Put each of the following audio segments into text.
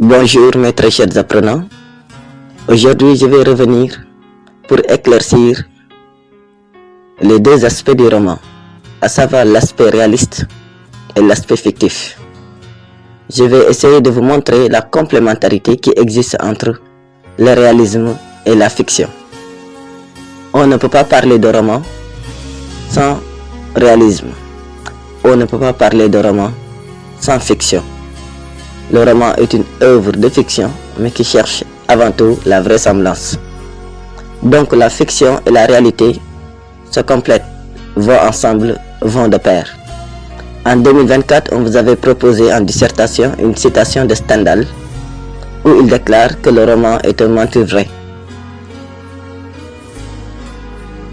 Bonjour mes très chers apprenants. Aujourd'hui je vais revenir pour éclaircir les deux aspects du roman, à savoir l'aspect réaliste et l'aspect fictif. Je vais essayer de vous montrer la complémentarité qui existe entre le réalisme et la fiction. On ne peut pas parler de roman sans réalisme. On ne peut pas parler de roman sans fiction. Le roman est une œuvre de fiction, mais qui cherche avant tout la vraisemblance. Donc la fiction et la réalité se complètent, vont ensemble, vont de pair. En 2024, on vous avait proposé en dissertation une citation de Stendhal, où il déclare que le roman est un mentir vrai.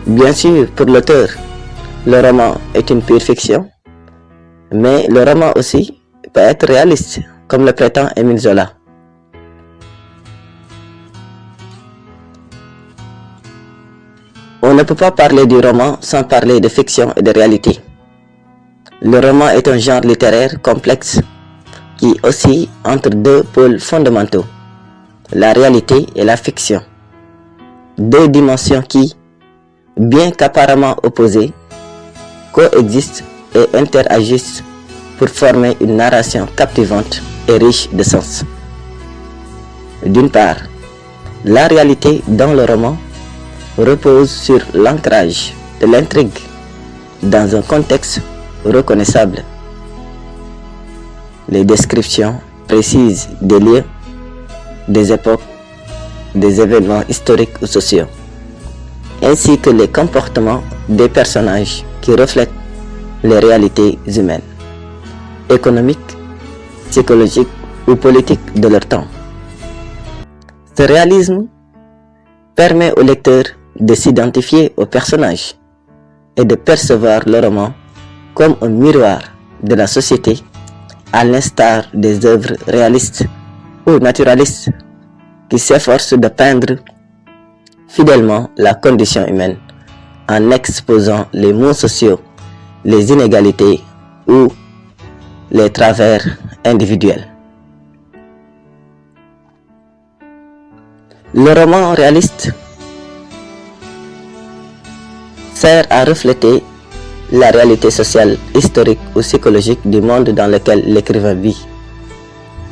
Bien sûr, pour l'auteur, le roman est une pure fiction, mais le roman aussi peut être réaliste, comme le prétend Émile Zola. On ne peut pas parler du roman sans parler de fiction et de réalité. Le roman est un genre littéraire complexe qui oscille entre deux pôles fondamentaux, la réalité et la fiction. Deux dimensions qui, bien qu'apparemment opposées, coexistent et interagissent pour former une narration captivante et riche de sens. D'une part, la réalité dans le roman repose sur l'ancrage de l'intrigue dans un contexte reconnaissable. Les descriptions précises des lieux, des époques, des événements historiques ou sociaux, ainsi que les comportements des personnages qui reflètent les réalités humaines, économiques, psychologiques ou politiques de leur temps. Ce réalisme permet au lecteur de s'identifier aux personnages et de percevoir le roman comme un miroir de la société, à l'instar des œuvres réalistes ou naturalistes qui s'efforcent de peindre fidèlement la condition humaine en exposant les maux sociaux, les inégalités ou les travers individuels. Le roman réaliste sert à refléter la réalité sociale, historique ou psychologique du monde dans lequel l'écrivain vit.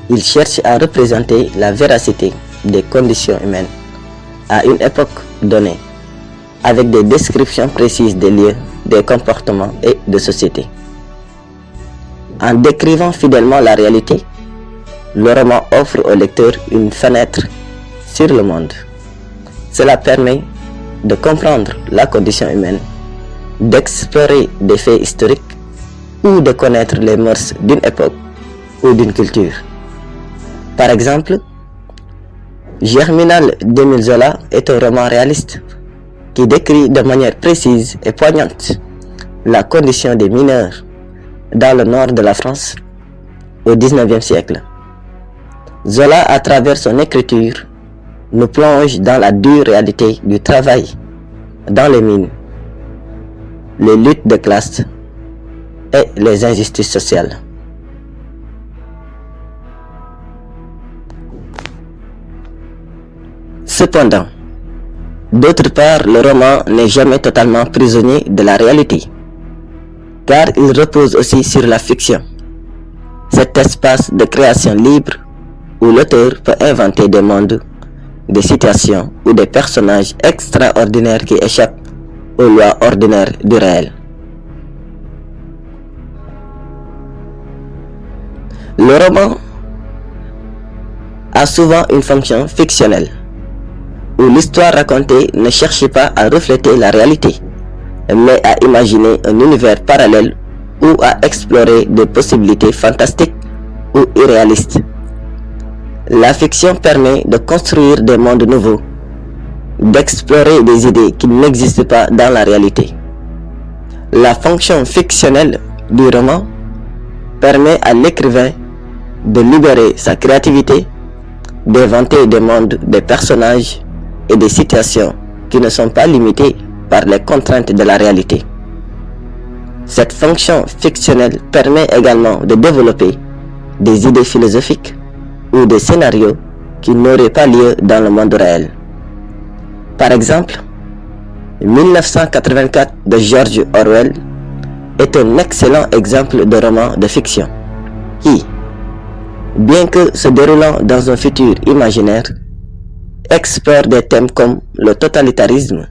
Il cherche à représenter la véracité des conditions humaines à une époque donnée, avec des descriptions précises des lieux, des comportements et de société. En décrivant fidèlement la réalité, le roman offre au lecteur une fenêtre sur le monde. Cela permet de comprendre la condition humaine, d'explorer des faits historiques ou de connaître les mœurs d'une époque ou d'une culture. Par exemple, Germinal d'Émile Zola est un roman réaliste qui décrit de manière précise et poignante la condition des mineurs dans le nord de la France au XIXe siècle. Zola, à travers son écriture, nous plonge dans la dure réalité du travail dans les mines, les luttes de classe et les injustices sociales. Cependant, d'autre part, le roman n'est jamais totalement prisonnier de la réalité, car il repose aussi sur la fiction, cet espace de création libre où l'auteur peut inventer des mondes, des situations ou des personnages extraordinaires qui échappent aux lois ordinaires du réel. Le roman a souvent une fonction fictionnelle, où l'histoire racontée ne cherche pas à refléter la réalité, mais à imaginer un univers parallèle ou à explorer des possibilités fantastiques ou irréalistes. La fiction permet de construire des mondes nouveaux, d'explorer des idées qui n'existent pas dans la réalité. La fonction fictionnelle du roman permet à l'écrivain de libérer sa créativité, d'inventer des mondes, des personnages et des situations qui ne sont pas limitées par les contraintes de la réalité. Cette fonction fictionnelle permet également de développer des idées philosophiques, ou des scénarios qui n'auraient pas lieu dans le monde réel. Par exemple, 1984 de George Orwell est un excellent exemple de roman de fiction qui, bien que se déroulant dans un futur imaginaire, explore des thèmes comme le totalitarisme,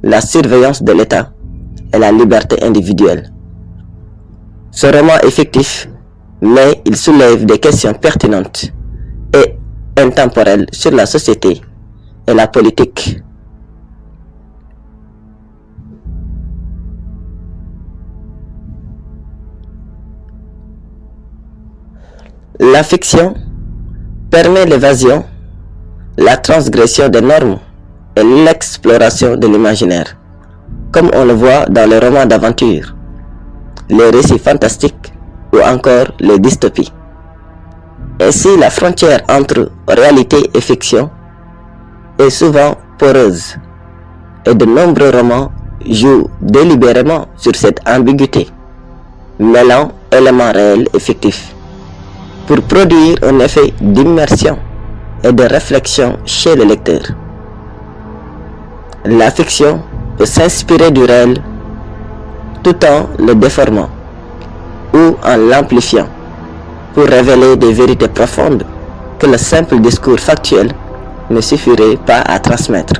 la surveillance de l'État et la liberté individuelle. Ce roman est fictif, mais il soulève des questions pertinentes et intemporelles sur la société et la politique. La fiction permet l'évasion, la transgression des normes et l'exploration de l'imaginaire, comme on le voit dans les romans d'aventure, les récits fantastiques ou encore les dystopies. Ainsi, la frontière entre réalité et fiction est souvent poreuse et de nombreux romans jouent délibérément sur cette ambiguïté, mêlant éléments réels et fictifs, pour produire un effet d'immersion et de réflexion chez le lecteur. La fiction peut s'inspirer du réel tout en le déformant ou en l'amplifiant pour révéler des vérités profondes que le simple discours factuel ne suffirait pas à transmettre.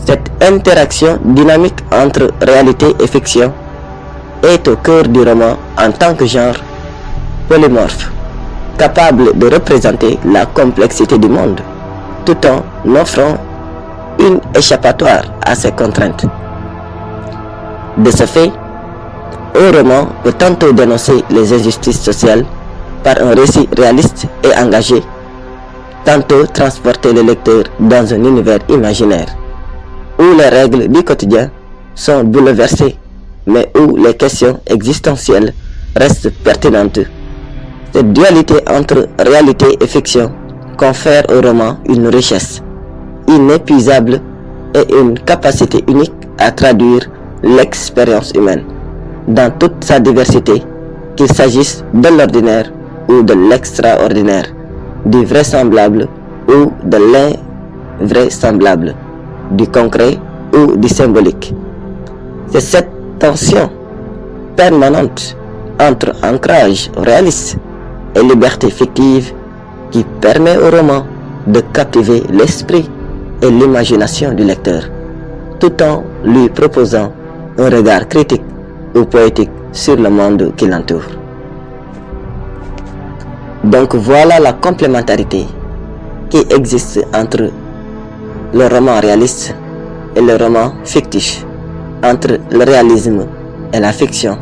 Cette interaction dynamique entre réalité et fiction est au cœur du roman en tant que genre polymorphe, capable de représenter la complexité du monde, tout en offrant une échappatoire à ces contraintes. De ce fait, un roman peut tantôt dénoncer les injustices sociales par un récit réaliste et engagé, tantôt transporter le lecteur dans un univers imaginaire, où les règles du quotidien sont bouleversées, mais où les questions existentielles restent pertinentes. Cette dualité entre réalité et fiction confère au roman une richesse inépuisable et une capacité unique à traduire l'expérience humaine dans toute sa diversité, qu'il s'agisse de l'ordinaire ou de l'extraordinaire, du vraisemblable ou de l'invraisemblable, du concret ou du symbolique. C'est cette tension permanente entre ancrage réaliste et liberté fictive qui permet au roman de captiver l'esprit et l'imagination du lecteur, tout en lui proposant un regard critique ou poétique sur le monde qui l'entoure. Donc voilà la complémentarité qui existe entre le roman réaliste et le roman fictif, entre le réalisme et la fiction,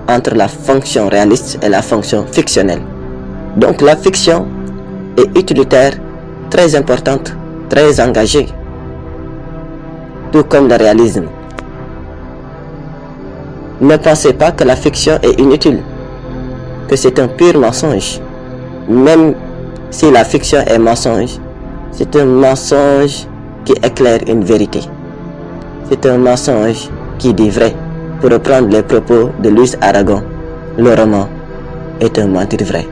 entre la fonction réaliste et la fonction fictionnelle. Donc la fiction est utilitaire, très importante, très engagée, tout comme le réalisme. Ne pensez pas que la fiction est inutile, que c'est un pur mensonge. Même si la fiction est mensonge, c'est un mensonge qui éclaire une vérité. C'est un mensonge qui dit vrai. Pour reprendre les propos de Louis Aragon, le roman est un mentir vrai.